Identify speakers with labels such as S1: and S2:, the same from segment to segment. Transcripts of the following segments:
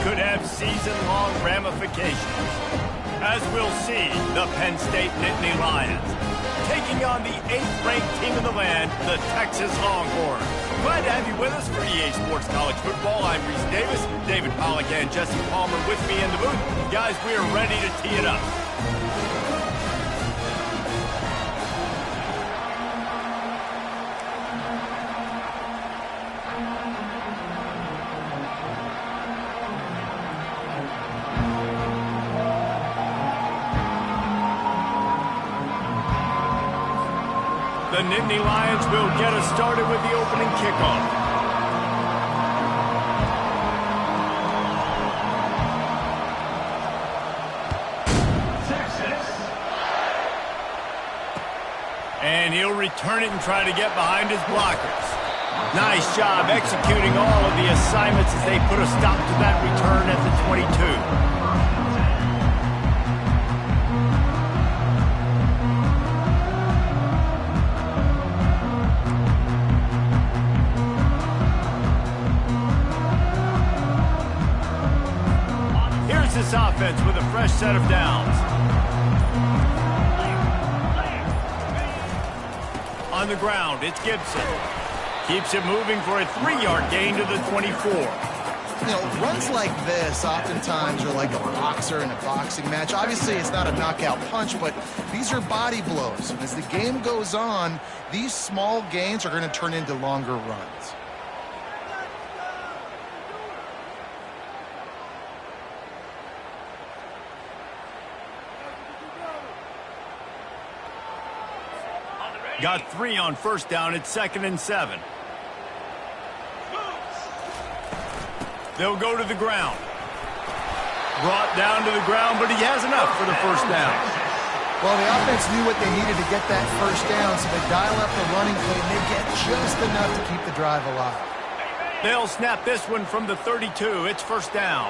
S1: could have season-long ramifications. As we'll see, the Penn State Nittany Lions taking on the 8th-ranked team in the land, the Texas Longhorns. Glad to have you with us for EA Sports College Football. I'm Reese Davis, David Pollack and Jesse Palmer with me in the booth. Guys, we are ready to tee it up. The Nittany Lions will get us started with the opening kickoff. Texas. And he'll return it and try to get behind his blockers. Nice job executing all of the assignments as they put a stop to that return at the 22. This offense with a fresh set of downs. On the ground, it's Gibson. Keeps it moving for a 3-yard gain to the 24.
S2: You know, runs like this oftentimes are like a boxer in a boxing match. Obviously, it's not a knockout punch, but these are body blows. And as the game goes on, these small gains are going to turn into longer runs.
S1: Got 3 on first down. It's 2nd and 7. They'll go to the ground. Brought down to the ground, but he has enough for the first down.
S2: Well, the offense knew what they needed to get that first down, so they dial up the running play, and they get just enough to keep the drive alive.
S1: They'll snap this one from the 32. It's first down.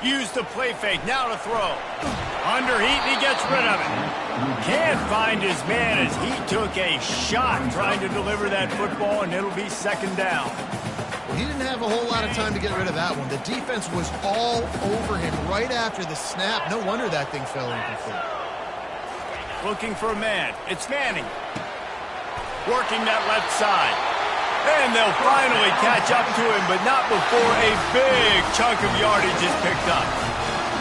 S1: Use the play fake. Now to throw. Under heat, and he gets rid of it. Can't find his man as he took a shot trying to deliver that football, and it'll be 2nd down.
S2: Well, he didn't have a whole lot of time to get rid of that one. The defense was all over him right after the snap. No wonder that thing fell incomplete.
S1: Looking for a man. It's Manning. Working that left side. And they'll finally catch up to him, but not before a big chunk of yardage is picked up.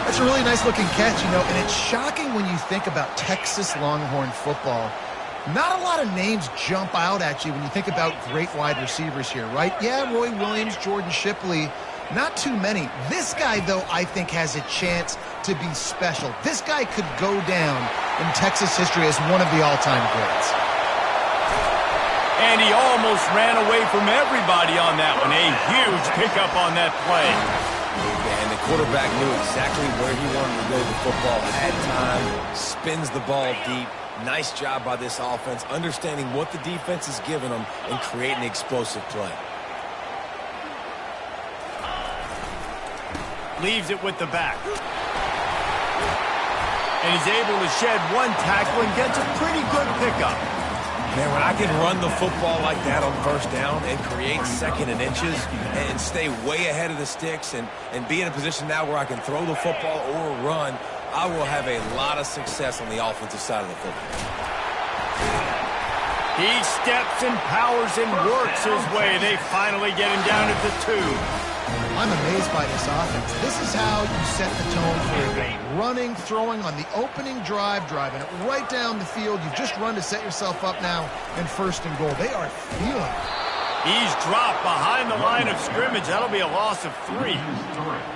S2: That's a really nice-looking catch, you know, and it's shocking when you think about Texas Longhorn football. Not a lot of names jump out at you when you think about great wide receivers here, right? Yeah, Roy Williams, Jordan Shipley, not too many. This guy, though, I think has a chance to be special. This guy could go down in Texas history as one of the all-time greats.
S1: And he almost ran away from everybody on that one. A huge pickup on that play.
S3: And the quarterback knew exactly where he wanted to go with the football. Had time, spins the ball deep. Nice job by this offense, understanding what the defense is giving them and creating explosive play.
S1: Leaves it with the back. And he's able to shed one tackle and gets a pretty good pickup.
S3: Man, when I can run the football like that on first down and create 2nd and inches and stay way ahead of the sticks and be in a position now where I can throw the football or run, I will have a lot of success on the offensive side of the football.
S1: He steps and powers and works his way. They finally get him down at the 2.
S2: I'm amazed by this offense. This is how you set the tone for a game. Running, throwing on the opening drive, driving it right down the field. You've just run to set yourself up now in 1st and goal. They are feeling it.
S1: He's dropped behind the line of scrimmage. That'll be a loss of 3.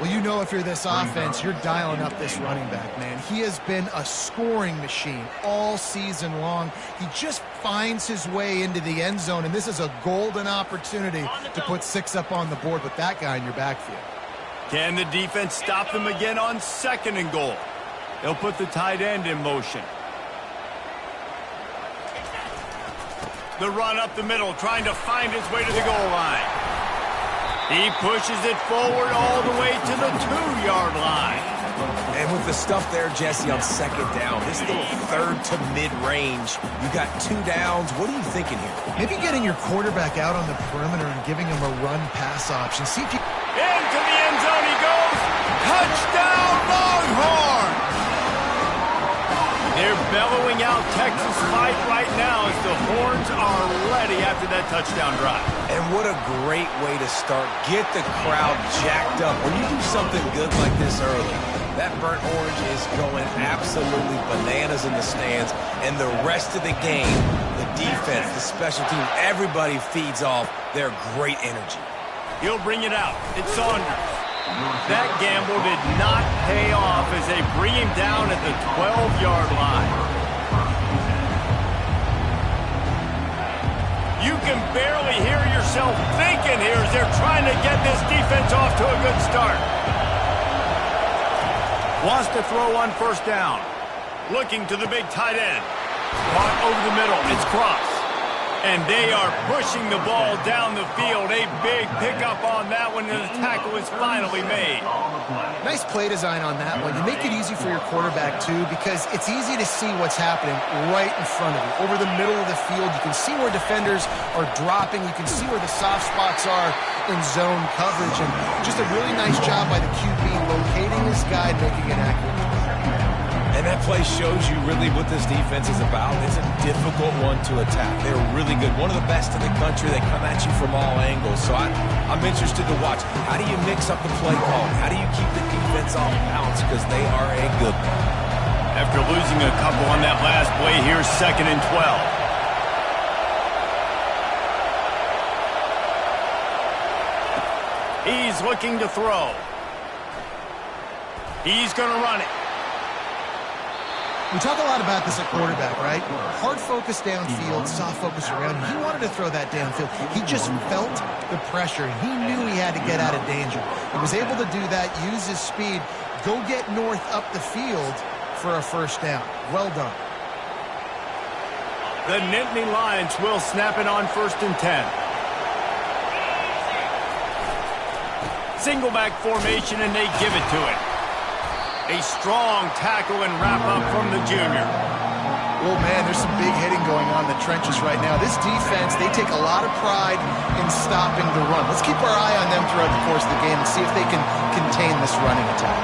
S2: Well, you know if you're this offense, you're dialing up this running back, man. He has been a scoring machine all season long. He just finds his way into the end zone, and this is a golden opportunity to put 6 up on the board with that guy in your backfield.
S1: Can the defense stop them again on 2nd and goal? They'll put the tight end in motion. The run up the middle, trying to find his way to the goal line. He pushes it forward all the way to the 2-yard line.
S3: And with the stuff there, Jesse, on second down, this little third to mid-range, you got 2 downs. What are you thinking here?
S2: Maybe getting your quarterback out on the perimeter and giving him a run-pass option. See if you...
S1: Into the end zone he goes. Touchdown, Longhorn! They're bellowing out Texas fight right now as the Horns are ready after that touchdown drive.
S3: And what a great way to start. Get the crowd jacked up. When you do something good like this early, that burnt orange is going absolutely bananas in the stands. And the rest of the game, the defense, the special teams, everybody feeds off their great energy.
S1: He'll bring it out. It's Saunders. That gamble did not pay off as they bring him down at the 12-yard line. You can barely hear yourself thinking here as they're trying to get this defense off to a good start. Wants to throw on first down. Looking to the big tight end. Caught over the middle. It's Cross. And they are pushing the ball down the field. A big pickup on that one, and the tackle is finally made.
S2: Nice play design on that one. You make it easy for your quarterback, too, because it's easy to see what's happening right in front of you. Over the middle of the field, you can see where defenders are dropping. You can see where the soft spots are in zone coverage. And just a really nice job by the QB locating this guy and making an accurate throw.
S3: And that play shows you really what this defense is about. It's a difficult one to attack. They're really good. One of the best in the country. They come at you from all angles. So I'm interested to watch. How do you mix up the play call? How do you keep the defense off balance? Because they are a good one.
S1: After losing a couple on that last play, here's 2nd and 12. He's looking to throw. He's going to run it.
S2: We talk a lot about this at quarterback, right? Hard focus downfield, soft focus around. He wanted to throw that downfield. He just felt the pressure. He knew he had to get out of danger. He was able to do that, use his speed, go get north up the field for a first down. Well done.
S1: The Nittany Lions will snap it on 1st and 10. Single back formation, and they give it to it. A strong tackle and wrap-up from the junior.
S2: Oh, man, there's some big hitting going on in the trenches right now. This defense, they take a lot of pride in stopping the run. Let's keep our eye on them throughout the course of the game and see if they can contain this running attack.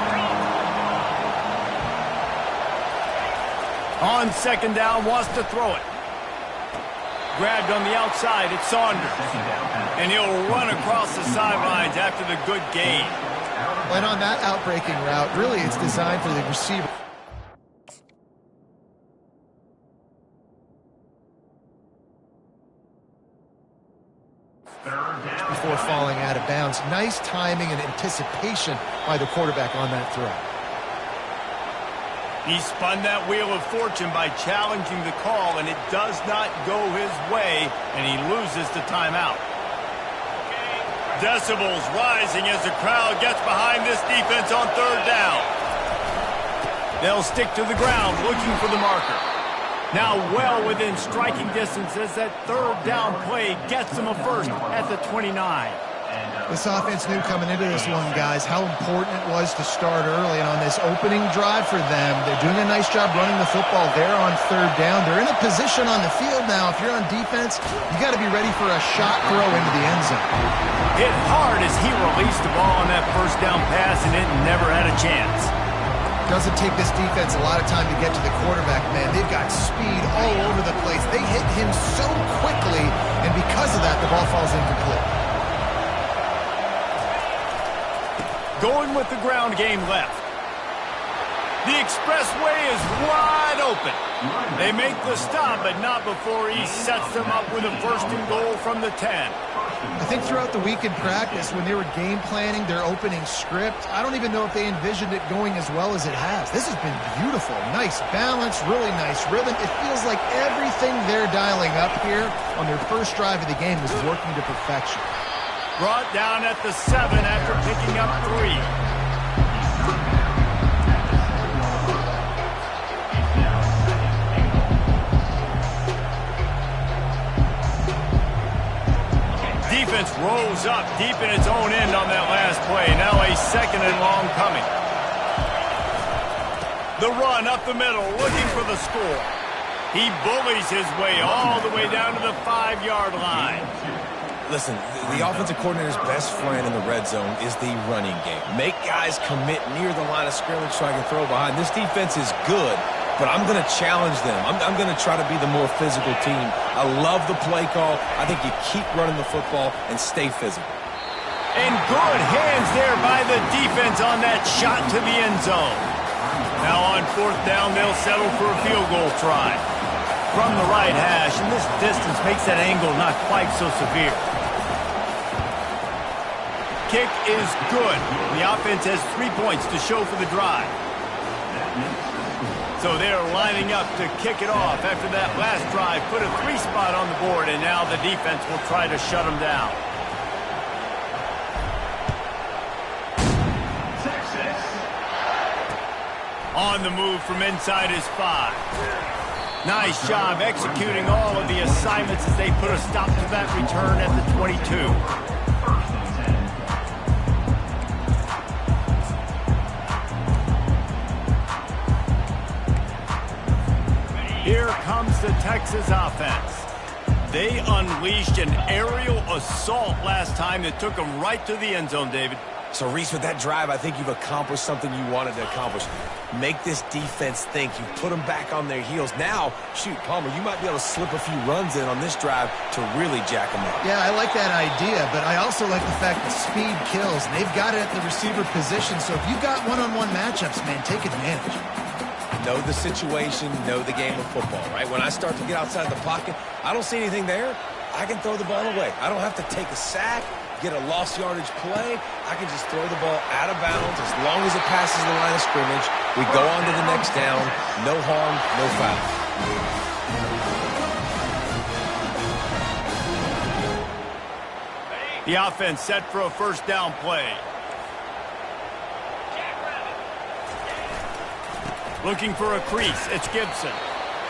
S1: On 2nd down, wants to throw it. Grabbed on the outside, it's Saunders. And he'll run across the sidelines after the good gain.
S2: And on that outbreaking route, really it's designed for the receiver. Before falling out of bounds. Nice timing and anticipation by the quarterback on that throw.
S1: He spun that wheel of fortune by challenging the call, and it does not go his way, and he loses the timeout. Decibels rising as the crowd gets behind this defense on 3rd down. They'll stick to the ground looking for the marker. Now well within striking distance as that 3rd down play gets them a first at the 29.
S2: This offense knew coming into this one, guys, how important it was to start early. And on this opening drive for them, they're doing a nice job running the football. They're on 3rd down. They're in a position on the field now. If you're on defense, you got to be ready for a shot throw into the end zone.
S1: Hit hard as he released the ball on that 1st down pass, and it never had a chance.
S2: Doesn't take this defense a lot of time to get to the quarterback, man. They've got speed all over the place. They hit him so quickly, and because of that, the ball falls incomplete. Going with the ground game left.
S1: The expressway is wide open. They make the stop, but not before he sets them up with a 1st and goal from the 10.
S2: I think throughout the week in practice, when they were game planning their opening script, I don't even know if they envisioned it going as well as it has. This has been beautiful. Nice balance, really nice rhythm. It feels like everything they're dialing up here on their first drive of the game is working to perfection.
S1: Brought down at the 7 after picking up 3. Defense rolls up deep in its own end on that last play. Now a 2nd and long coming. The run up the middle, looking for the score. He bullies his way all the way down to the 5-yard line.
S3: Listen, the offensive coordinator's best friend in the red zone is the running game. Make guys commit near the line of scrimmage so I can throw behind. This defense is good, but I'm going to challenge them. I'm going to try to be the more physical team. I love the play call. I think you keep running the football and stay physical.
S1: And good hands there by the defense on that shot to the end zone. Now on 4th down, they'll settle for a field goal try. From the right hash, and this distance makes that angle not quite so severe. Kick is good. The offense has 3 points to show for the drive. So they're lining up to kick it off after that last drive. Put a 3 spot on the board, and now the defense will try to shut them down. On the move from inside his 5. Nice job executing all of the assignments as they put a stop to that return at the 22. Here comes the Texas offense. They unleashed an aerial assault last time that took them right to the end zone, David.
S3: So, Reese, with that drive, I think you've accomplished something you wanted to accomplish. Make this defense think. You put them back on their heels. Now, shoot, Palmer, you might be able to slip a few runs in on this drive to really jack them up.
S2: Yeah, I like that idea, but I also like the fact that speed kills. And they've got it at the receiver position, so if you've got one-on-one matchups, man, take advantage.
S3: Know the situation, know the game of football, right? When I start to get outside the pocket, I don't see anything there, I can throw the ball away. I don't have to take a sack, get a lost yardage play. I can just throw the ball out of bounds as long as it passes the line of scrimmage. We go on to the next down. No harm, no foul.
S1: The offense set for a 1st down play. Looking for a crease, it's Gibson.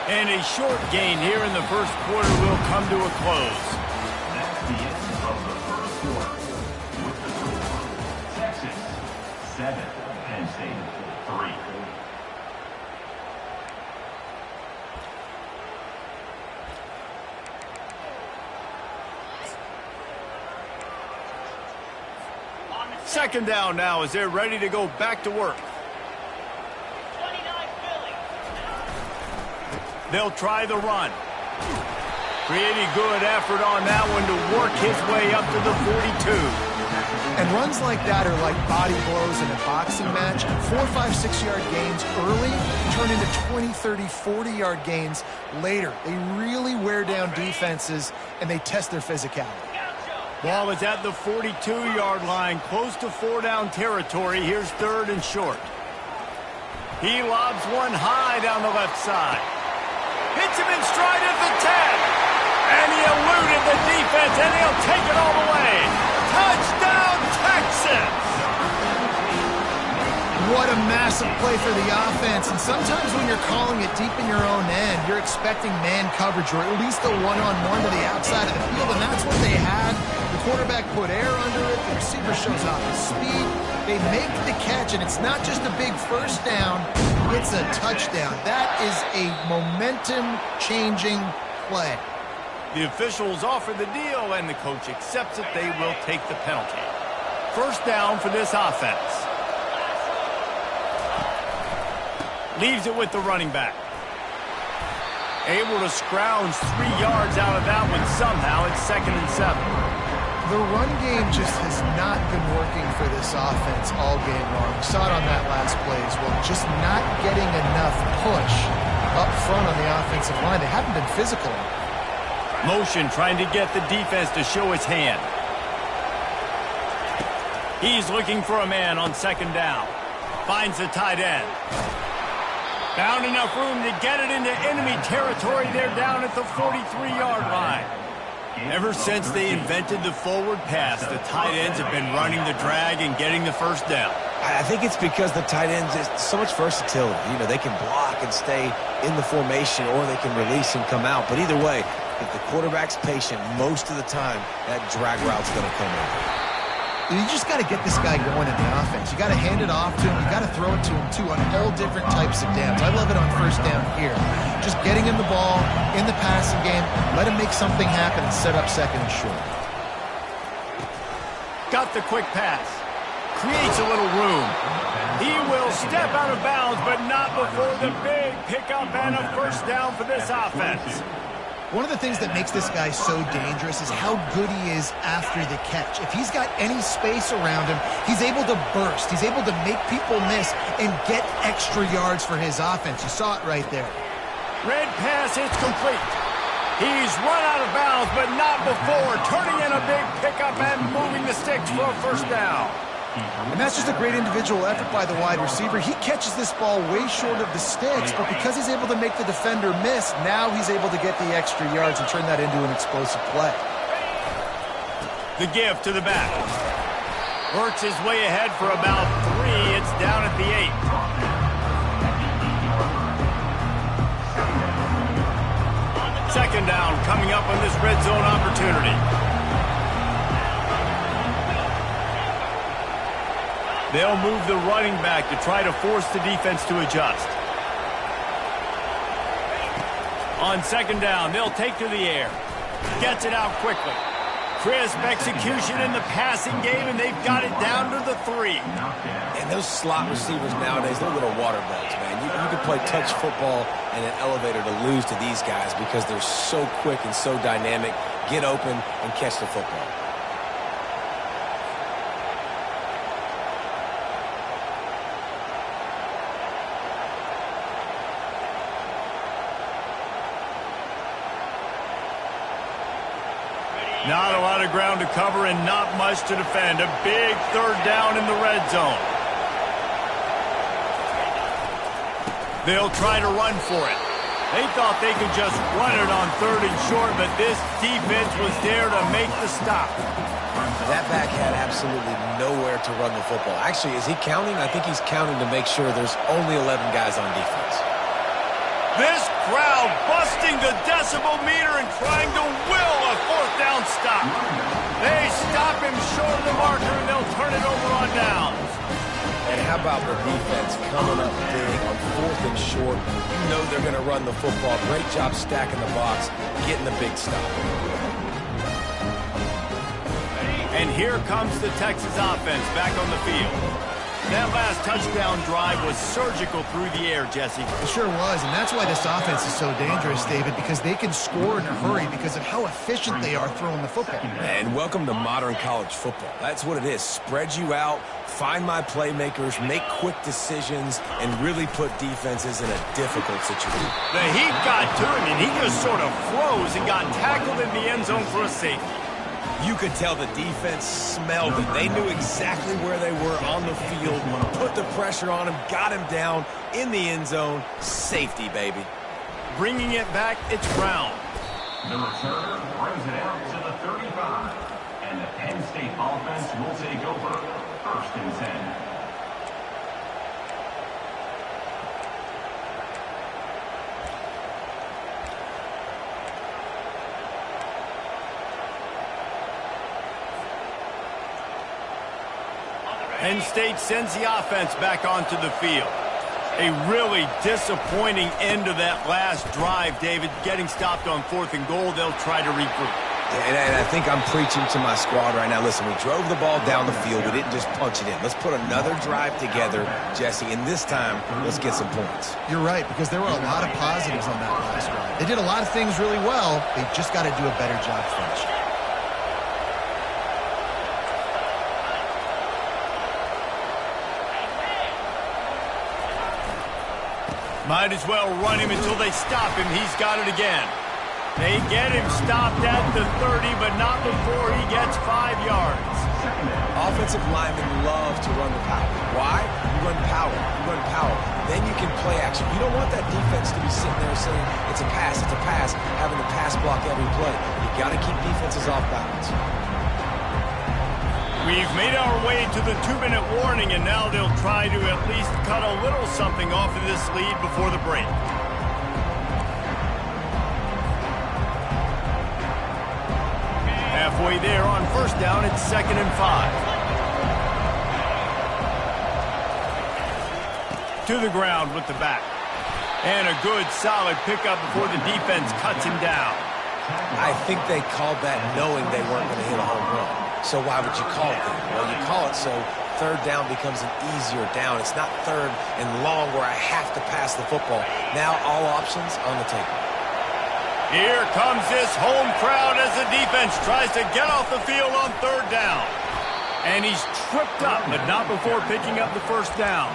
S1: And a short gain here in the 1st quarter will come to a close.
S4: That's the end of the 1st quarter. With the score, Texas 7, Penn State 3.
S1: Second down now as they're ready to go back to work. They'll try the run. Pretty good effort on that one to work his way up to the 42.
S2: And runs like that are like body blows in a boxing match. 4, 5, 6-yard gains early turn into 20, 30, 40-yard gains later. They really wear down defenses, and they test their physicality.
S1: Ball is at the 42-yard line, close to 4-down territory. Here's 3rd and short. He lobs one high down the left side. Hits him in stride at the 10. And he eluded the defense, and he'll take it all the way. Touchdown, Texas!
S2: What a massive play for the offense. And sometimes when you're calling it deep in your own end, you're expecting man coverage or at least a one-on-one to the outside of the field, and that's what they had. The quarterback put air under it. The receiver shows off his speed. They make the catch, and it's not just a big 1st down. It's a touchdown. That is a momentum-changing play.
S1: The officials offer the deal, and the coach accepts it. They will take the penalty. 1st down for this offense. Leaves it with the running back. Able to scrounge 3 yards out of that one somehow. It's 2nd and 7.
S2: The run game just has not been working for this offense all game long. We saw it on that last play as well. Just not getting enough push up front on the offensive line. They haven't been physical.
S1: Motion trying to get the defense to show his hand. He's looking for a man on 2nd down. Finds the tight end. Found enough room to get it into enemy territory. They're down at the 43-yard line. Ever since they invented the forward pass, the tight ends have been running the drag and getting the 1st down.
S3: I think it's because the tight ends is so much versatility. You know, they can block and stay in the formation, or they can release and come out. But either way, if the quarterback's patient most of the time, that drag route's going to come in.
S2: You just got to get this guy going in the offense. You got to hand it off to him. You got to throw it to him, too, on all different types of downs. I love it on first down here. Just getting him the ball in the passing game, let him make something happen and set up second and short.
S1: Got the quick pass. Creates a little room. He will step out of bounds, but not before the big pickup and a first down for this offense.
S2: One of the things that makes this guy so dangerous is how good he is after the catch. If he's got any space around him, he's able to burst. He's able to make people miss and get extra yards for his offense. You saw it right there.
S1: Red pass, it's complete. He's run out of bounds, but not before turning in a big pickup and moving the sticks for a first down.
S2: And that's just a great individual effort by the wide receiver. He catches this ball way short of the sticks, but because he's able to make the defender miss, now he's able to get the extra yards and turn that into an explosive play.
S1: The give to the back. Works his way ahead for about 3. It's down at the 8. Second down coming up on this red zone opportunity. They'll move the running back to try to force the defense to adjust. On second down, they'll take to the air. Gets it out quickly. Crisp execution in the passing game, and they've got it down to the 3.
S3: And those slot receivers nowadays, they're little water bugs, man. You can play touch football in an elevator to lose to these guys because they're so quick and so dynamic. Get open and catch the football.
S1: Not a lot of ground to cover and not much to defend. A big third down in the red zone. They'll try to run for it. They thought they could just run it on third and short, but this defense was there to make the stop.
S3: That back had absolutely nowhere to run the football. Actually, is he counting? I think he's counting to make sure there's only 11 guys on defense.
S1: This crowd busting the decibel meter and trying to will a fourth down stop. They stop him short of the marker, and they'll turn it over on downs.
S3: And how about the defense coming up big on fourth and short? You know they're going to run the football. Great job stacking the box, getting the big stop.
S1: And here comes the Texas offense back on the field. That last touchdown drive was surgical through the air, Jesse.
S2: It sure was, and that's why this offense is so dangerous, David, because they can score in a hurry because of how efficient they are throwing the football.
S3: And welcome to modern college football. That's what it is. Spread you out, find my playmakers, make quick decisions, and really put defenses in a difficult situation.
S1: The heat got to him, and he just sort of froze and got tackled in the end zone for a safety.
S3: You could tell the defense smelled it. They knew exactly where they were on the field, put the pressure on him, got him down in the end zone. Safety, baby.
S1: Bringing it back, it's Brown.
S4: The returner brings it out to the 35. And the Penn State offense will take over first and 10.
S1: Penn State sends the offense back onto the field. A really disappointing end to that last drive, David. Getting stopped on fourth and goal, they'll try to regroup.
S3: And I think I'm preaching to my squad right now. Listen, we drove the ball down the field. We didn't just punch it in. Let's put another drive together, Jesse, and this time, let's get some points.
S2: You're right, because there were a lot of positives on that last drive. They did a lot of things really well. They just got to do a better job finishing.
S1: Might as well run him until they stop him. He's got it again. They get him stopped at the 30, but not before he gets 5 yards.
S3: Offensive linemen love to run the power. Why? You run power. You run power. Then you can play action. You don't want that defense to be sitting there saying, it's a pass, having to pass block every play. You got to keep defenses off balance.
S1: We've made our way to the 2-minute warning, and now they'll try to at least cut a little something off of this lead before the break. Halfway there on first down, it's 2nd and 5. to the ground with the back. And a good, solid pickup before the defense cuts him down.
S3: I think they called that knowing they weren't going to hit a home run. So why would you call it that? Well, you call it so third down becomes an easier down. It's not third and long where I have to pass the football. Now all options on the table.
S1: Here comes this home crowd as the defense tries to get off the field on third down. And he's tripped up, but not before picking up the first down.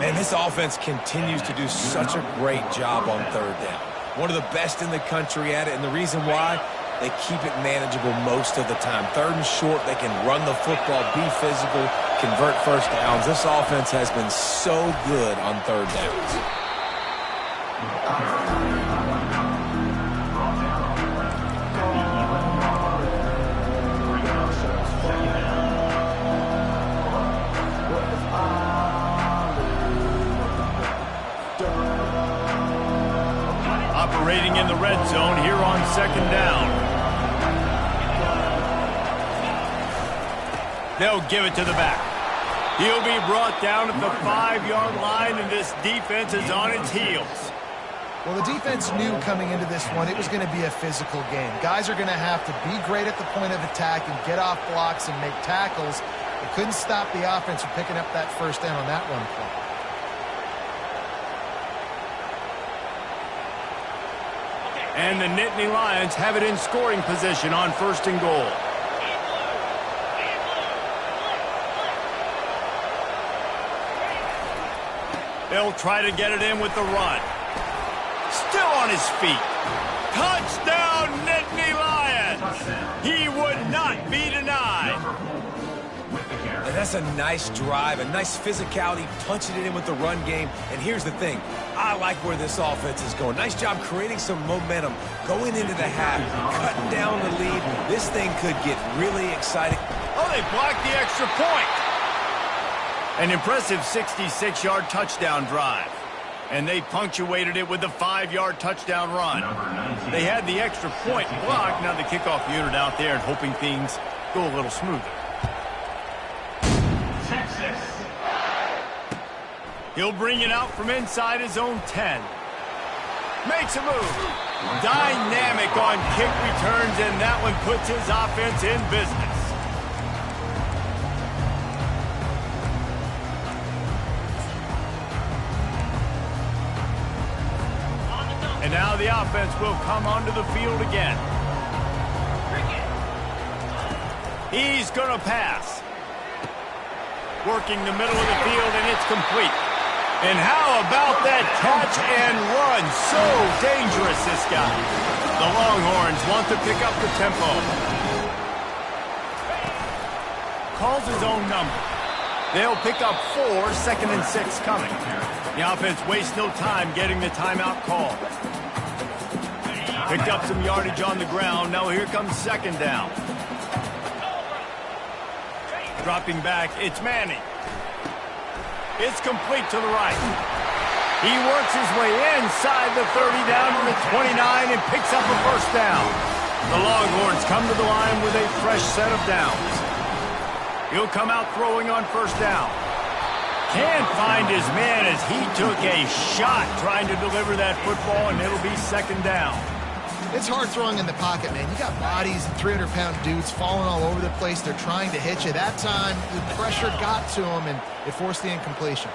S3: Man, this offense continues to do such a great job on third down. One of the best in the country at it, and the reason why, they keep it manageable most of the time. Third and short, they can run the football, be physical, convert first downs. This offense has been so good on third downs.
S1: Operating in the red zone here on second down. They'll give it to the back. He'll be brought down at the 5-yard line, and this defense is on its heels.
S2: Well, the defense knew coming into this one it was going to be a physical game. Guys are going to have to be great at the point of attack and get off blocks and make tackles. They couldn't stop the offense from picking up that first down on that one play.
S1: And the Nittany Lions have it in scoring position on first and goal. They'll try to get it in with the run. Still on his feet. Touchdown, Nittany Lions! He would not be denied.
S3: And that's a nice drive, a nice physicality, punching it in with the run game. And here's the thing. I like where this offense is going. Nice job creating some momentum, going into the half, cutting down the lead. This thing could get really exciting.
S1: Oh, they blocked the extra point. An impressive 66-yard touchdown drive. And they punctuated it with a 5-yard touchdown run. They had the extra point blocked. Now the kickoff unit out there and hoping things go a little smoother.
S4: Texas.
S1: He'll bring it out from inside his own 10. Makes a move. Dynamic on kick returns, and that one puts his offense in business. And now the offense will come onto the field again. He's going to pass. Working the middle of the field, and it's complete. And how about that catch and run? So dangerous, this guy. The Longhorns want to pick up the tempo. Calls his own number. They'll pick up 4, 2nd and 6 coming. The offense wastes no time getting the timeout call. Picked up some yardage on the ground. Now here comes second down. Dropping back, it's Manning. It's complete to the right. He works his way inside the 30 down to the 29 and picks up a first down. The Longhorns come to the line with a fresh set of downs. He'll come out throwing on first down. Can't find his man as he took a shot trying to deliver that football, and it'll be second down.
S2: It's hard throwing in the pocket, man. You got bodies and 300-pound dudes falling all over the place. They're trying to hit you. That time, the pressure got to him, and it forced the incompletion.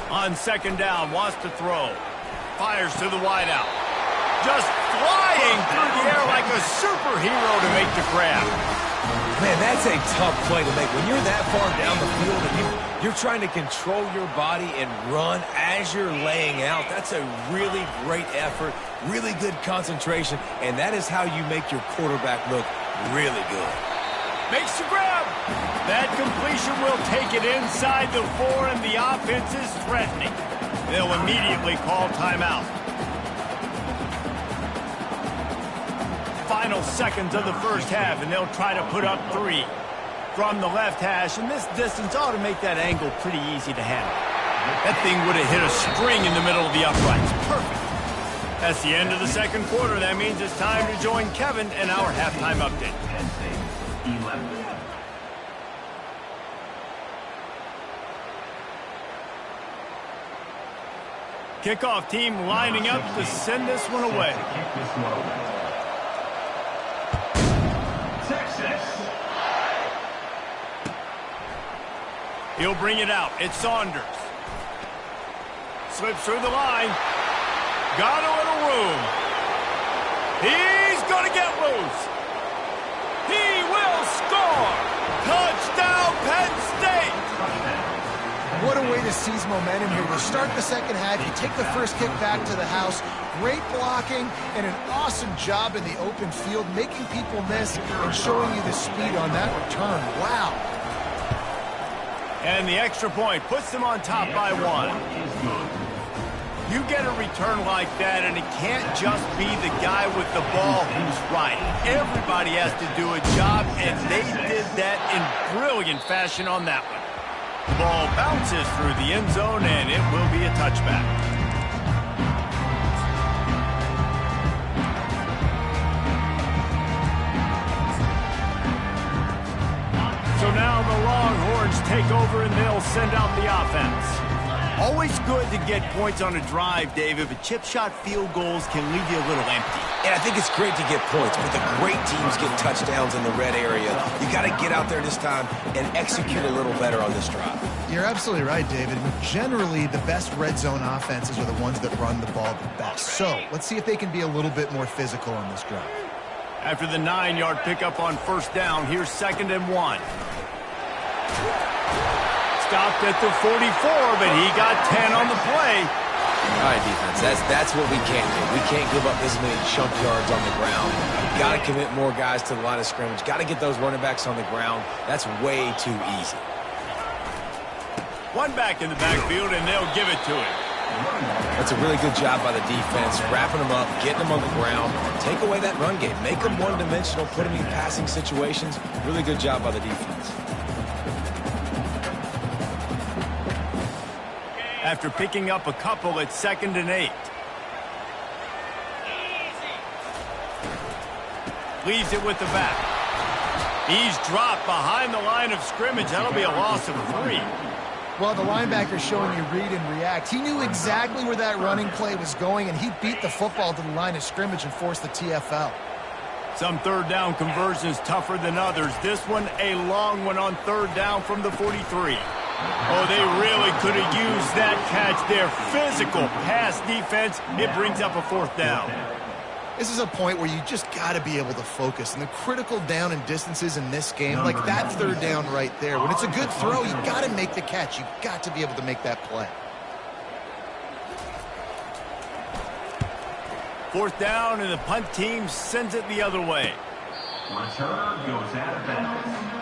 S1: On second down, wants to throw. Fires to the wideout. Just flying through the air like a superhero to make the grab.
S3: Man, that's a tough play to make. When you're that far down the field and you're trying to control your body and run as you're laying out, that's a really great effort, really good concentration, and that is how you make your quarterback look really good.
S1: Makes the grab. That completion will take it inside the 4, and the offense is threatening. They'll immediately call timeout. Final seconds of the first half, and they'll try to put up 3 from the left hash, and this distance ought to make that angle pretty easy to handle. That thing would have hit a string in the middle of the uprights. Perfect. That's the end of the second quarter. That means it's time to join Kevin in our halftime update.
S4: Penn State 11.
S1: Kickoff team lining up to send this one away.
S4: Kick this one away. Texas.
S1: He'll bring it out. It's Saunders. Slips through the line. Got a little room. He's going to get loose. He will score. Touchdown, Penn State.
S2: What a way to seize momentum here. You start the second half, you take the first kick back to the house. Great blocking and an awesome job in the open field, making people miss and showing you the speed on that return. Wow.
S1: And the extra point puts them on top by one. You get a return like that, and it can't just be the guy with the ball who's right. Everybody has to do a job, and they did that in brilliant fashion on that one. The ball bounces through the end zone, and it will be a touchback. So now the Longhorns take over, and they'll send out the offense. Always good to get points on a drive, David, but chip shot field goals can leave you a little empty.
S3: And I think it's great to get points, but the great teams get touchdowns in the red area. You got to get out there this time and execute a little better on this drive.
S2: You're absolutely right, David. Generally, the best red zone offenses are the ones that run the ball the best. So let's see if they can be a little bit more physical on this drive.
S1: After the 9-yard pickup on first down, here's 2nd and 1. Stopped at the 44, but he got 10 on the play.
S3: All right, defense, that's what we can't do. We can't give up this many chunk yards on the ground. Got to commit more guys to the line of scrimmage. Got to get those running backs on the ground. That's way too easy.
S1: One back in the backfield, and they'll give it to him.
S3: That's a really good job by the defense, wrapping them up, getting them on the ground. Take away that run game. Make them one-dimensional, put them in passing situations. Really good job by the defense.
S1: After picking up a couple, it's 2nd and 8. Leaves it with the back. He's dropped behind the line of scrimmage. That'll be a loss of 3.
S2: Well, the linebacker's showing you read and react. He knew exactly where that running play was going, and he beat the football to the line of scrimmage and forced the TFL.
S1: Some third down conversions tougher than others. This one, a long one on 3rd down from the 43. Oh, they really could have used that catch there. Physical pass defense. It brings up a 4th down.
S2: This is a point where you just got to be able to focus. And the critical down and distances in this game, like that 3rd down right there, when it's a good throw, you got to make the catch. You got to be able to make that play.
S1: 4th down, and the punt team sends it the other way.
S4: Return goes out of bounds.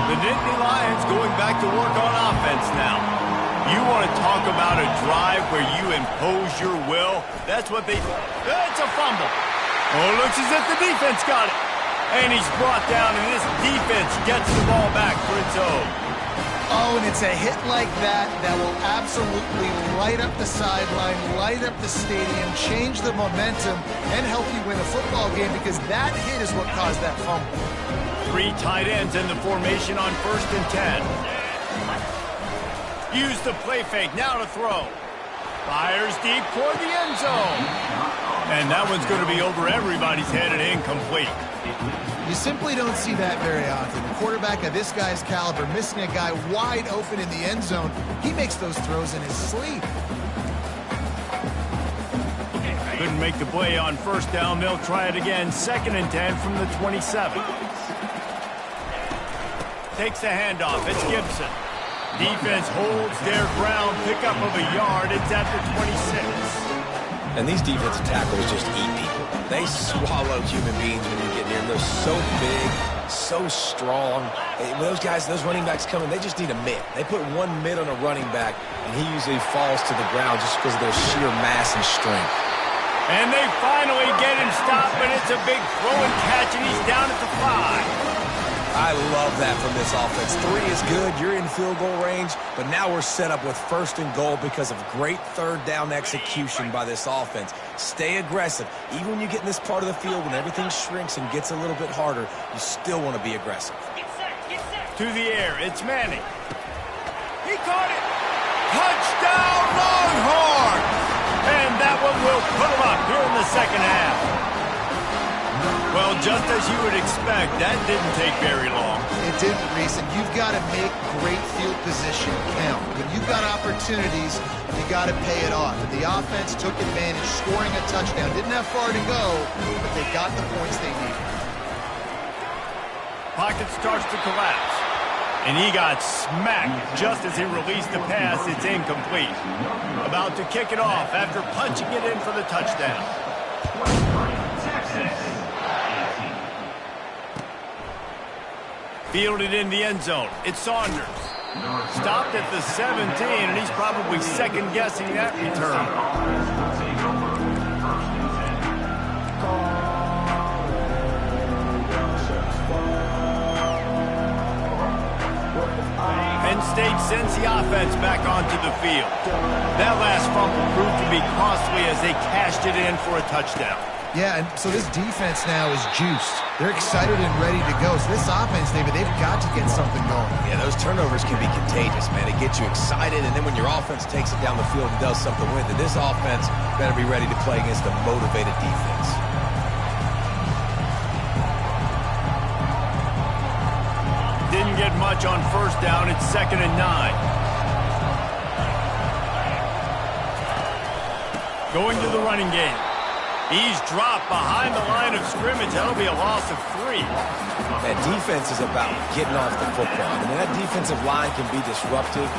S1: The Nittany Lions going back to work on offense now. You want to talk about a drive where you impose your will? That's what they do. It's a fumble. Oh, looks as if the defense got it. And he's brought down, and this defense gets the ball back for its own.
S2: Oh, and it's a hit like that that will absolutely light up the sideline, light up the stadium, change the momentum, and help you win a football game, because that hit is what caused that fumble.
S1: 3 tight ends in the formation on 1st and 10. Use the play fake, now to throw. Fires deep toward the end zone. And that one's going to be over everybody's head and incomplete.
S2: You simply don't see that very often. A quarterback of this guy's caliber missing a guy wide open in the end zone. He makes those throws in his sleep.
S1: Couldn't make the play on 1st down. They'll try it again. 2nd and 10 from the 27. Takes the handoff. It's Gibson. Defense holds their ground. Pickup of a yard. It's at the 26.
S3: And these defensive tackles just eat people. They swallow human beings when you get near them. They're so big, so strong. When those guys, those running backs come in, they just need a mid. They put one mid on a running back, and he usually falls to the ground just because of their sheer mass and strength.
S1: And they finally get him stopped, but it's a big throw and catch, and he's down at the 5.
S3: I love that from this offense. 3 is good. You're in field goal range, but now we're set up with 1st and goal because of great 3rd down execution by this offense. Stay aggressive. Even when you get in this part of the field, when everything shrinks and gets a little bit harder, you still want to be aggressive.
S1: To the air, it's Manning. He caught it. Touchdown, Longhorns! And that one will put them up here in the second half. Well, just as you would expect, that didn't take very long.
S2: It didn't, Reese, and you've got to make great field position count. When you've got opportunities, you got to pay it off. And the offense took advantage, scoring a touchdown. Didn't have far to go, but they got the points they needed.
S1: Pocket starts to collapse. And he got smacked just as he released the pass. It's incomplete. About to kick it off after punching it in for the touchdown. Fielded in the end zone. It's Saunders. Stopped at the 17, and he's probably second-guessing that return. Penn State sends the offense back onto the field. That last fumble proved to be costly as they cashed it in for a touchdown.
S2: Yeah, and so this defense now is juiced. They're excited and ready to go. So this offense, David, they've got to get something going.
S3: Yeah, those turnovers can be contagious, man. It gets you excited, and then when your offense takes it down the field and does something with it, this offense better be ready to play against a motivated defense.
S1: Didn't get much on 1st down. It's 2nd and 9. Going to the running game. He's dropped behind the line of scrimmage. That'll be a loss of 3.
S3: That defense is about getting off the football. I mean, that defensive line can be disruptive,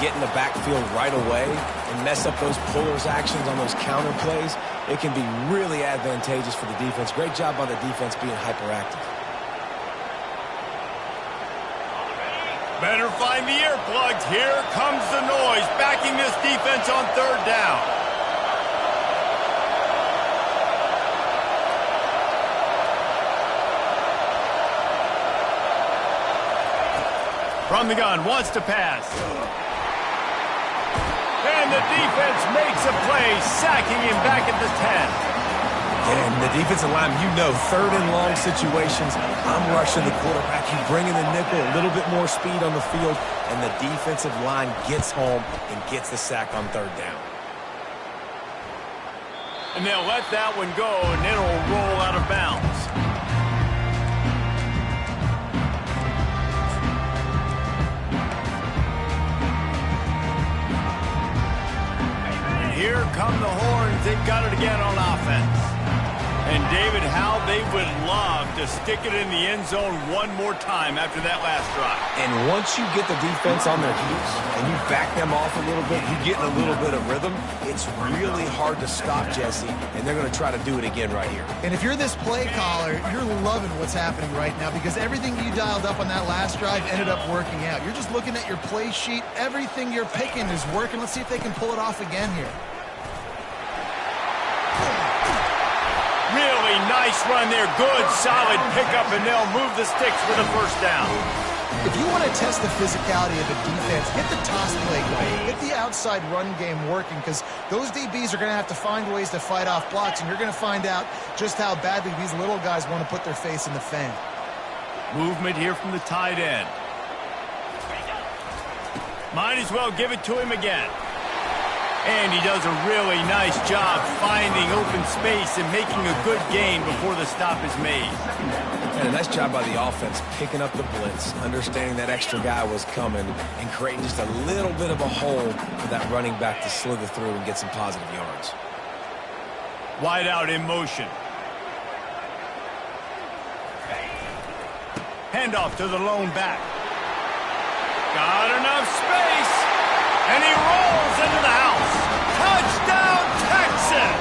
S3: get in the backfield right away, and mess up those pullers actions on those counter plays. It can be really advantageous for the defense. Great job by the defense being hyperactive.
S1: Better find the earplugs. Here comes the noise, backing this defense on 3rd down. From the gun, wants to pass. And the defense makes a play, sacking him back at the 10.
S3: And the defensive line, you know, 3rd and long situations, I'm rushing the quarterback. You bring in the nickel, a little bit more speed on the field, and the defensive line gets home and gets the sack on 3rd down.
S1: And they'll let that one go, and it'll roll out of bounds. Here come the Horns. They've got it again on offense. And David, how they would love to stick it in the end zone one more time after that last drive.
S3: And once you get the defense on their heels and you back them off a little bit, you get in a little bit of rhythm, it's really hard to stop, Jesse, and they're going to try to do it again right here.
S2: And if you're this play caller, you're loving what's happening right now because everything you dialed up on that last drive ended up working out. You're just looking at your play sheet. Everything you're picking is working. Let's see if they can pull it off again here.
S1: Really nice run there. Good, solid pickup, and they'll move the sticks for the 1st down.
S2: If you want to test the physicality of the defense, get the toss play going. Get the outside run game working because those DBs are going to have to find ways to fight off blocks, and you're going to find out just how badly these little guys want to put their face in the fan.
S1: Movement here from the tight end. Might as well give it to him again. And he does a really nice job finding open space and making a good gain before the stop is made.
S3: And a nice job by the offense picking up the blitz, understanding that extra guy was coming, and creating just a little bit of a hole for that running back to slither through and get some positive yards.
S1: Wide out in motion. Handoff to the lone back. Got enough space. And he rolls into the house. Touchdown, Texas!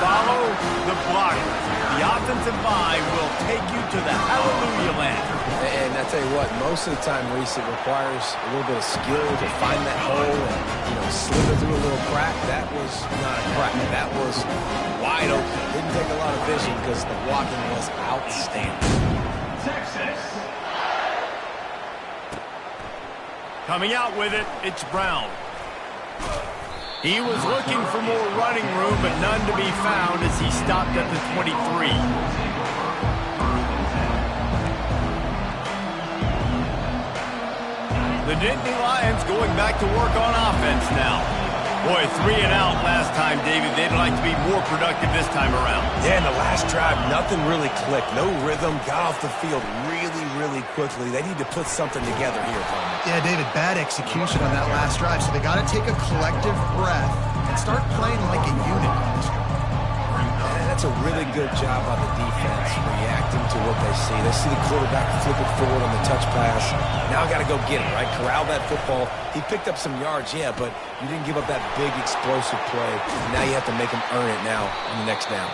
S1: Follow the blocker. The offensive line will take you to the hallelujah land.
S3: And I tell you what, most of the time, Reese, it requires a little bit of skill to find that hole and, slither through a little crack. That was not a crack. That was wide open. Didn't take a lot of vision because the blocking was outstanding.
S4: Texas.
S1: Coming out with it, it's Brown. He was looking for more running room, but none to be found as he stopped at the 23. The Nittany Lions going back to work on offense now. Boy, 3 and out last time, David. They'd like to be more productive this time around.
S3: Yeah, in the last drive, nothing really clicked. No rhythm, got off the field really quickly. They need to put something together here, Coleman.
S2: Yeah, David, bad execution on that last drive, so they got to take a collective breath and start playing like a unit on this one.
S3: And that's a really good job on the defense, reacting to what they see. They see the quarterback flip it forward on the touch pass. Now I got to go get it, right? Corral that football. He picked up some yards, yeah, but you didn't give up that big explosive play. Now you have to make him earn it now on the next down.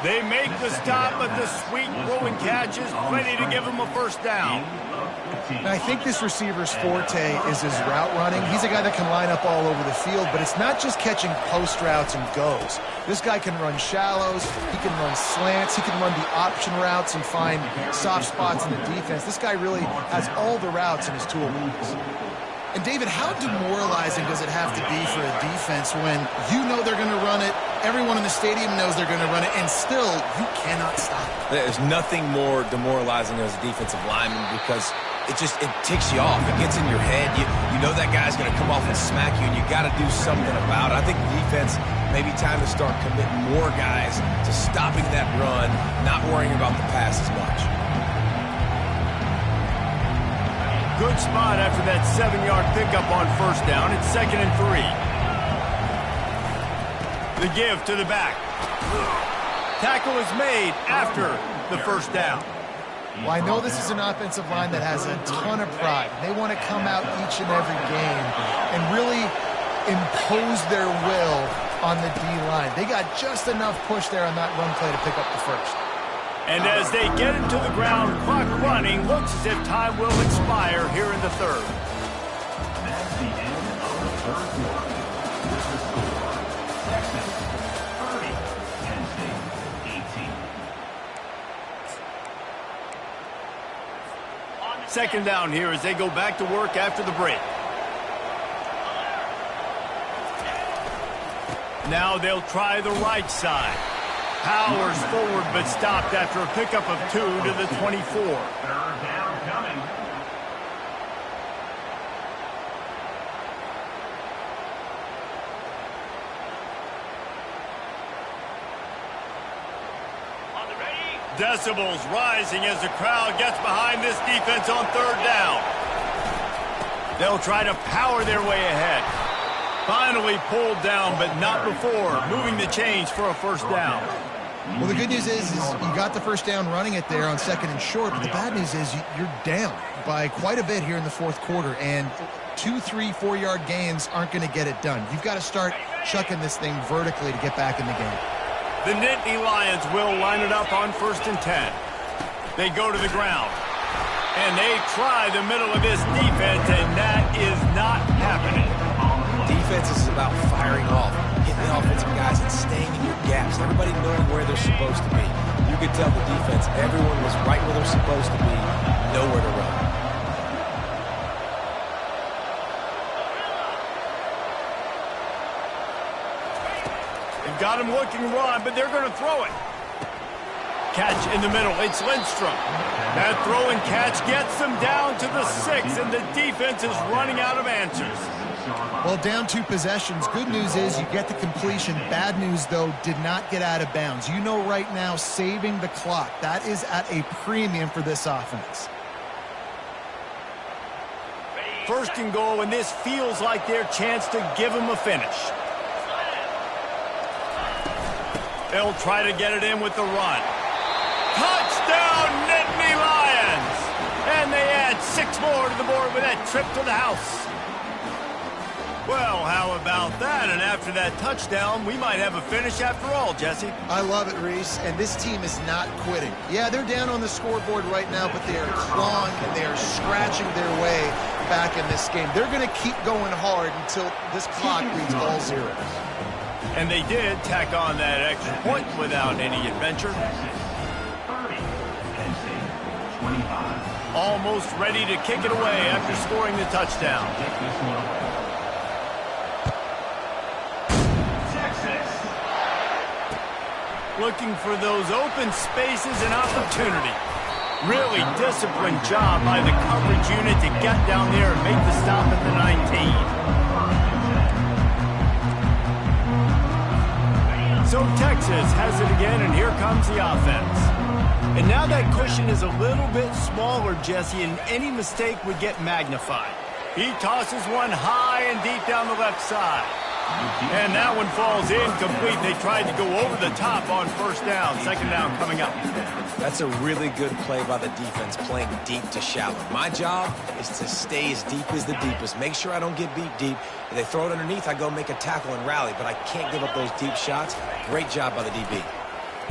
S1: They make the stop, but the sweet throwing catch is ready to give him a first down.
S2: And I think this receiver's forte is his route running. He's a guy that can line up all over the field, but it's not just catching post routes and goes. This guy can run shallows, he can run slants, he can run the option routes and find soft spots in the defense. This guy really has all the routes in his toolbox. And David, how demoralizing does it have to be for a defense when you know they're going to run it, everyone in the stadium knows they're going to run it, and still you cannot stop it?
S3: There's nothing more demoralizing as a defensive lineman because it ticks you off. It gets in your head. You know that guy's going to come off and smack you, and you got to do something about it. I think the defense, maybe time to start committing more guys to stopping that run, not worrying about the pass as much.
S1: Good spot after that 7-yard pickup on first down. It's 2nd and 3. The give to the back. Tackle is made after the first down.
S2: Well, I know this is an offensive line that has a ton of pride. They want to come out each and every game and really impose their will on the D-line. They got just enough push there on that run play to pick up the first.
S1: And as they get into the ground, clock running, looks as if time will expire here in the third.
S4: That's the end of the third quarter. With the score, Texas 30, Penn State 18.
S1: Second down here as they go back to work after the break. Now they'll try the right side. Powers forward but stopped after a pickup of 2 to the 24.
S4: Third down coming.
S1: Decibels rising as the crowd gets behind this defense on third down. They'll try to power their way ahead. Finally pulled down, but not before moving the chains for a first down.
S2: Well, the good news is you got the first down running it there on 2nd and short, but the bad news is you're down by quite a bit here in the fourth quarter, and 2, 3, 4-yard gains aren't going to get it done. You've got to start chucking this thing vertically to get back in the game.
S1: The Nittany Lions will line it up on 1st and 10. They go to the ground, and they try the middle of this defense, and that is not happening.
S3: Defense is about firing off, hitting the offensive guys and staying in your gaps. Everybody knowing where they're supposed to be. You could tell the defense, everyone was right where they're supposed to be, nowhere to run.
S1: They've got him looking run, but they're going to throw it. Catch in the middle. It's Lindstrom. That throw and catch gets them down to the 6, and the defense is running out of answers.
S2: Well, down 2 possessions. Good news is you get the completion. Bad news, though, did not get out of bounds. You know right now, saving the clock. That is at a premium for this offense.
S1: 1st and goal, and this feels like their chance to give them a finish. They'll try to get it in with the run. Touchdown, Nittany Lions! And they add 6 more to the board with that trip to the house. Well, how about that? And after that touchdown, we might have a finish after all, Jesse.
S2: I love it, Reese, and this team is not quitting. Yeah, they're down on the scoreboard right now, but they are clawing and they are scratching their way back in this game. They're going to keep going hard until this clock reads all zeros.
S1: And they did tack on that extra point without any adventure.
S4: 30, Penn State 20.
S1: almost ready to kick it away after scoring the touchdown.
S4: Texas.
S1: Looking for those open spaces and opportunity. Really disciplined job by the coverage unit to get down there and make the stop at the 19. So Texas has it again, and here comes the offense. And now that cushion is a little bit smaller, Jesse, and any mistake would get magnified. He tosses one high and deep down the left side. And that one falls incomplete. They tried to go over the top on first down. Second down coming up.
S3: That's a really good play by the defense, playing deep to shallow. My job is to stay as deep as the deepest. Make sure I don't get beat deep. If they throw it underneath, I go make a tackle and rally, but I can't give up those deep shots. Great job by the DB.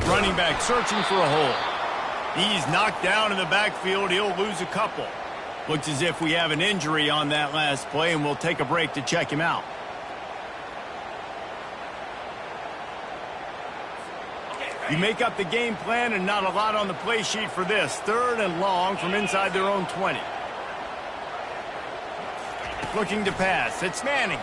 S1: Running back searching for a hole. He's knocked down in the backfield. He'll lose a couple. Looks as if we have an injury on that last play, and we'll take a break to check him out. You make up the game plan, and not a lot on the play sheet for this. Third and long from inside their own 20. Looking to pass. It's Manning.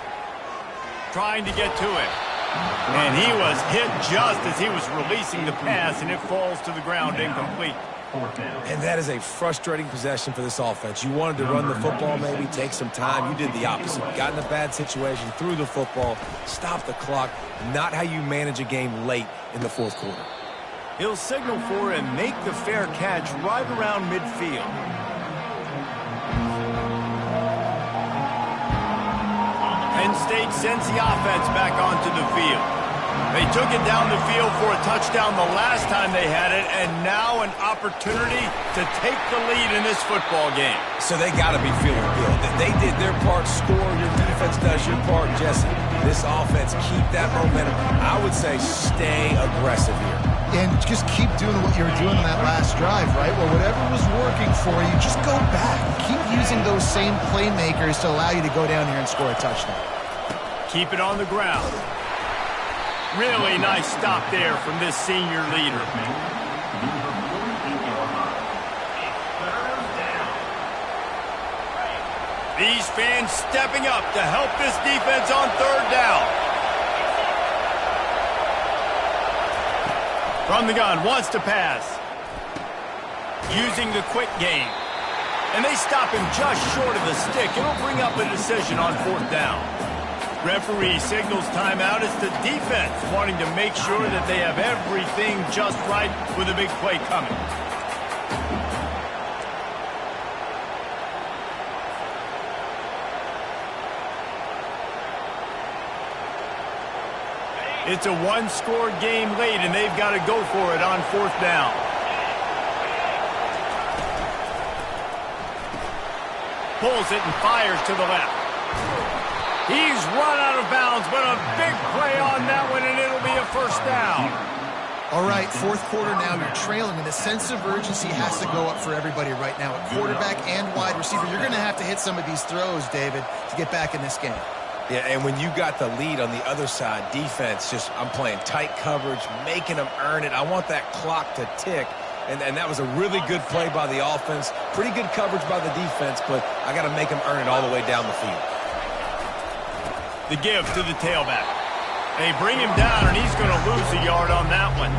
S1: Trying to get to it. And he was hit just as he was releasing the pass, and it falls to the ground incomplete.
S3: And that is a frustrating possession for this offense. You wanted to run the football, maybe take some time. You did the opposite. Got in a bad situation, threw the football, stopped the clock. Not how you manage a game late in the fourth quarter.
S1: He'll signal for and make the fair catch right around midfield. Penn State sends the offense back onto the field. They took it down the field for a touchdown the last time they had it, and now an opportunity to take the lead in this football game.
S3: So they got to be feeling good. They did their part, score. Your defense does your part, Jesse. This offense, keep that momentum. I would say stay aggressive here.
S2: And just keep doing what you were doing in that last drive, right? Well, whatever was working for you, just go back. Keep using those same playmakers to allow you to go down here and score a touchdown.
S1: Keep it on the ground. Really nice stop there from this senior leader. These fans stepping up to help this defense on third down. From the gun, wants to pass. Using the quick game. And they stop him just short of the stick. It'll bring up a decision on fourth down. Referee signals timeout. It's the defense wanting to make sure that they have everything just right with a big play coming. It's a one-score game late, and they've got to go for it on fourth down. Pulls it and fires to the left. He's run out of bounds, but a big play on that one, and it'll be a first down.
S2: All right, fourth quarter now, you're trailing, and the sense of urgency has to go up for everybody right now. At quarterback and wide receiver, you're going to have to hit some of these throws, David, to get back in this game.
S3: Yeah, and when you got the lead on the other side, defense, I'm playing tight coverage, making them earn it. I want that clock to tick, and that was a really good play by the offense. Pretty good coverage by the defense, but I got to make them earn it all the way down the field.
S1: The give to the tailback. They bring him down, and he's going to lose a yard on that one.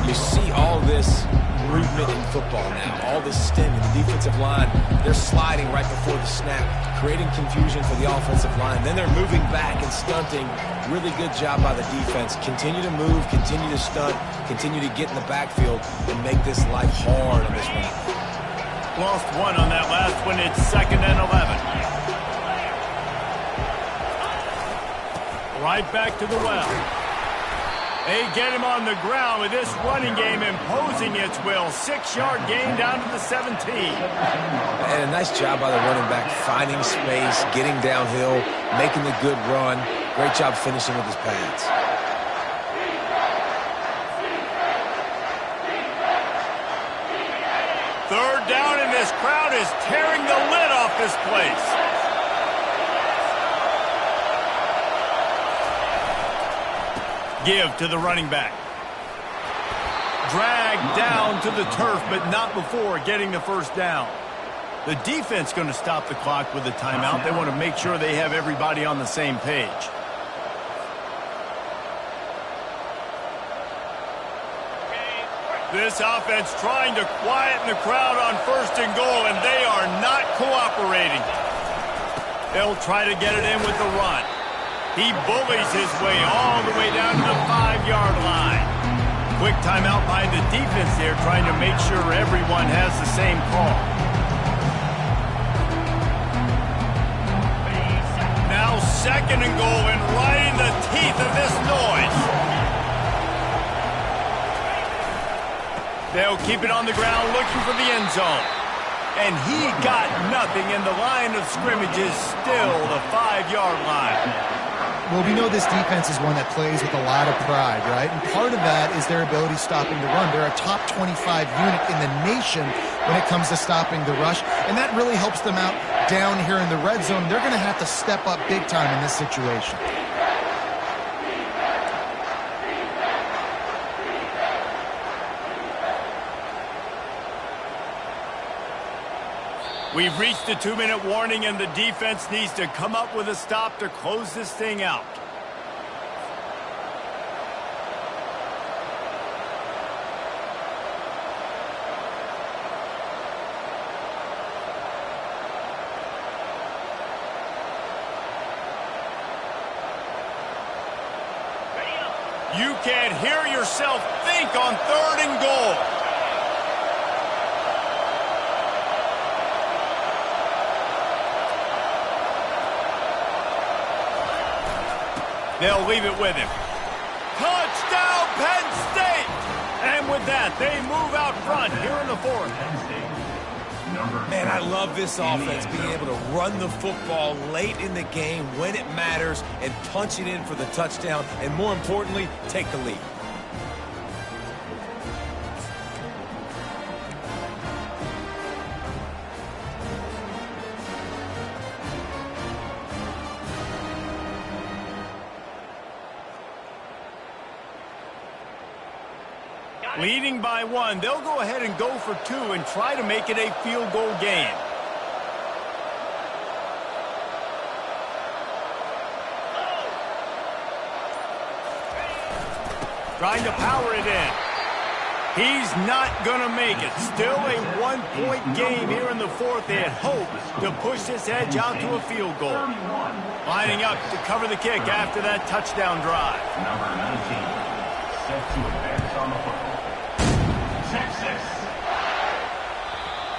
S3: You see all this movement in football now, all this stemming. The defensive line, they're sliding right before the snap, creating confusion for the offensive line. Then they're moving back and stunting. Really good job by the defense. Continue to move, continue to stunt, continue to get in the backfield and make this life hard on this one.
S1: Lost one on that last one. It's 2nd and 11. Right back to the well. They get him on the ground with this running game imposing its will. 6-yard gain down to the 17.
S3: And a nice job by the running back, finding space, getting downhill, making the good run. Great job finishing with his pads.
S1: Third down, and this crowd is tearing the lid off this place. Give to the running back. Dragged down to the turf, but not before getting the first down. The defense going to stop the clock with a timeout. They want to make sure they have everybody on the same page. This offense trying to quieten the crowd on 1st and goal, and they are not cooperating. They'll try to get it in with the run. He bullies his way all the way down to the 5-yard line. Quick timeout by the defense there, trying to make sure everyone has the same call. Now 2nd and goal, and right in the teeth of this noise. They'll keep it on the ground looking for the end zone. And he got nothing, and the line of scrimmage is still the 5-yard line.
S2: Well, we know this defense is one that plays with a lot of pride, right? And part of that is their ability stopping the run. They're a top 25 unit in the nation when it comes to stopping the rush, and that really helps them out down here in the red zone. They're going to have to step up big time in this situation.
S1: We've reached the 2-minute warning, and the defense needs to come up with a stop to close this thing out. You can't hear yourself think on 3rd and goal. They'll leave it with him. Touchdown, Penn State! And with that, they move out front here in the 4th.
S3: Man, I love this offense, being able to run the football late in the game when it matters and punch it in for the touchdown, and more importantly, take the lead.
S1: Leading by 1, they'll go ahead and go for 2 and try to make it a field goal game. Trying to power it in. He's not going to make it. Still a 1-point game here in the 4th. They had hoped to push this edge out to a field goal. Lining up to cover the kick after that touchdown drive.
S4: Number 19, set to advance on the football.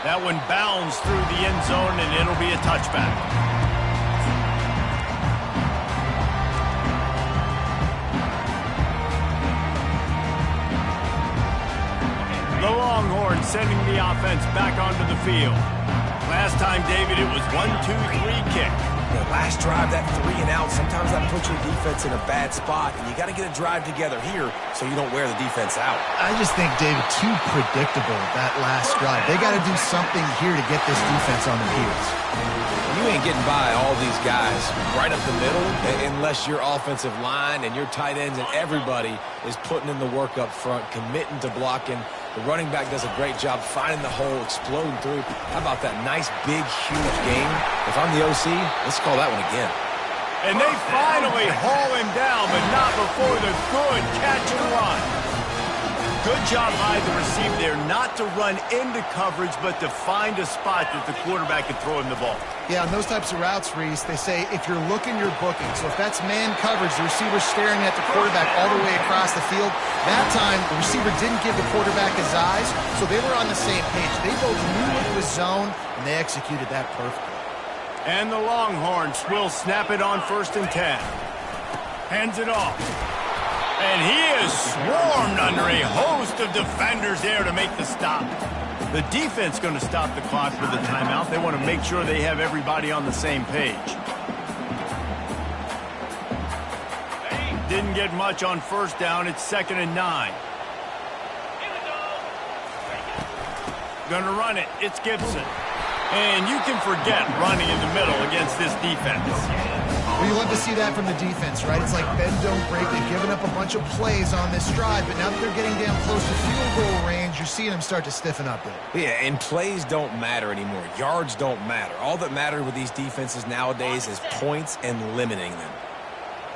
S1: That one bounds through the end zone, and it'll be a touchback. The Longhorns sending the offense back onto the field. Last time, David, it was 1-2-3 kick.
S3: The last drive, that 3 and out, sometimes that puts your defense in a bad spot, and you got to get a drive together here so you don't wear the defense out.
S2: I just think, David, too predictable, that last drive. They got to do something here to get this defense on their heels.
S3: You ain't getting by all these guys right up the middle unless your offensive line and your tight ends and everybody is putting in the work up front, committing to blocking. The running back does a great job finding the hole, exploding through. How about that nice, big, huge game? If I'm the OC, let's call that one again.
S1: And they finally haul him down, but not before the good catch and run. Good job by the receiver there not to run into coverage, but to find a spot that the quarterback can throw him the ball.
S2: Yeah, on those types of routes, Reese, they say if you're looking, you're booking. So if that's man coverage, the receiver's staring at the quarterback all the way across the field. That time, the receiver didn't give the quarterback his eyes, so they were on the same page. They both knew it was zone, and they executed that perfectly.
S1: And the Longhorns will snap it on 1st and 10. Hands it off. And he is swarmed under a host of defenders there to make the stop. The defense going to stop the clock with a timeout. They want to make sure they have everybody on the same page. Didn't get much on 1st down. It's 2nd and 9. Going to run it. It's Gibson. And you can forget running in the middle against this defense.
S2: Well, you love to see that from the defense, right? It's like bend, don't break. They've given up a bunch of plays on this drive, but now that they're getting down close to field goal range, you're seeing them start to stiffen up there.
S3: Yeah, and plays don't matter anymore. Yards don't matter. All that matters with these defenses nowadays is points and limiting them.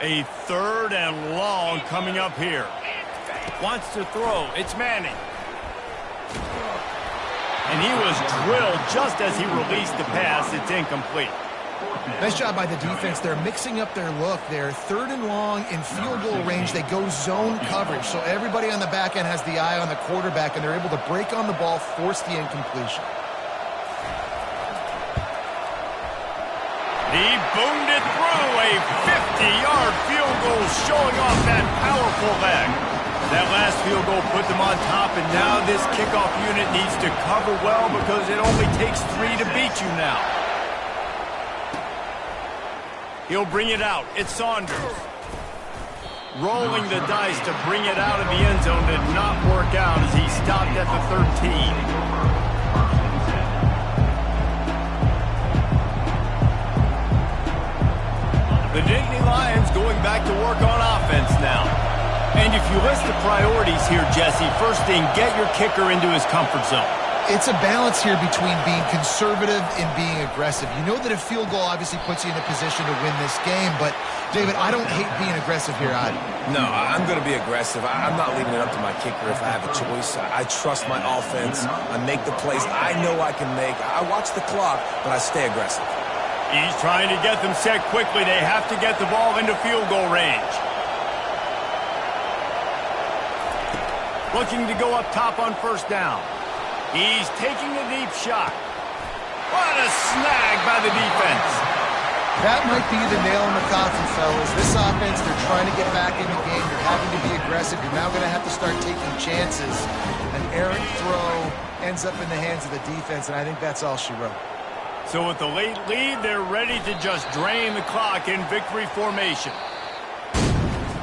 S1: A 3rd and long coming up here. Wants to throw. It's Manning. And he was drilled just as he released the pass. It's incomplete.
S2: Nice job by the defense. They're mixing up their look. They're 3rd and long in field goal range. They go zone coverage. So everybody on the back end has the eye on the quarterback, and they're able to break on the ball, force the incompletion.
S1: He boomed it through. A 50-yard field goal showing off that powerful leg. That last field goal put them on top, and now this kickoff unit needs to cover well because it only takes 3 to beat you now. He'll bring it out. It's Saunders. Rolling the dice to bring it out of the end zone did not work out as he stopped at the 13. The Nittany Lions going back to work on offense now. And if you list the priorities here, Jesse, first thing, get your kicker into his comfort zone.
S2: It's a balance here between being conservative and being aggressive. You know that a field goal obviously puts you in a position to win this game, but, David, I don't hate being aggressive here either.
S3: No, I'm going to be aggressive. I'm not leaving it up to my kicker if I have a choice. I trust my offense. I make the plays I know I can make. I watch the clock, but I stay aggressive.
S1: He's trying to get them set quickly. They have to get the ball into field goal range. Looking to go up top on 1st down. He's taking a deep shot. What a snag by the defense.
S2: That might be the nail in the coffin, fellas. This offense, they're trying to get back in the game. They're having to be aggressive. You're now going to have to start taking chances. An errant throw ends up in the hands of the defense, and I think that's all she wrote.
S1: So with the late lead, they're ready to just drain the clock in victory formation.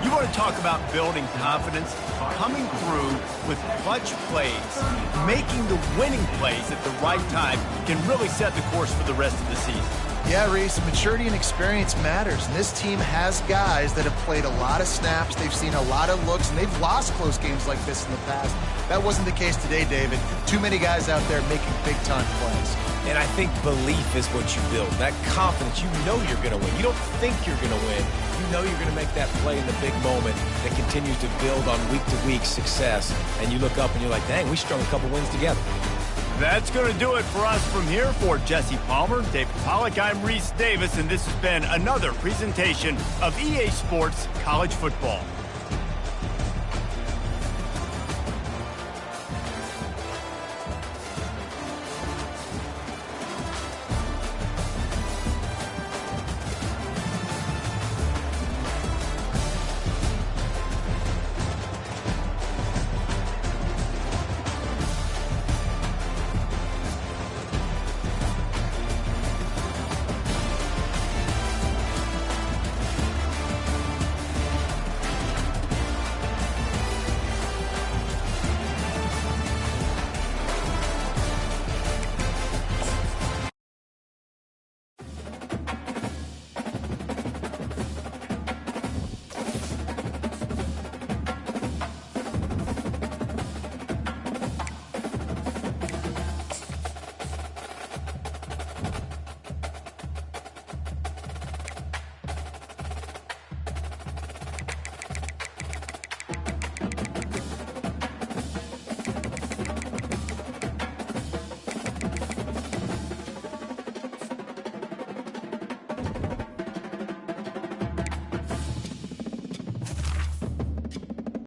S1: You want to talk about building confidence? Coming through with clutch plays, making the winning plays at the right time can really set the course for the rest of the season.
S2: Yeah, Reese, maturity and experience matters. And this team has guys that have played a lot of snaps. They've seen a lot of looks, and they've lost close games like this in the past. That wasn't the case today, David. Too many guys out there making big-time plays.
S3: And I think belief is what you build. That confidence, you know you're going to win. You don't think you're going to win. You know you're going to make that play in the big moment that continues to build on week-to-week success. And you look up and you're like, dang, we strung a couple wins together.
S1: That's going to do it for us from here. For Jesse Palmer, David Pollack, I'm Reese Davis, and this has been another presentation of EA Sports College Football.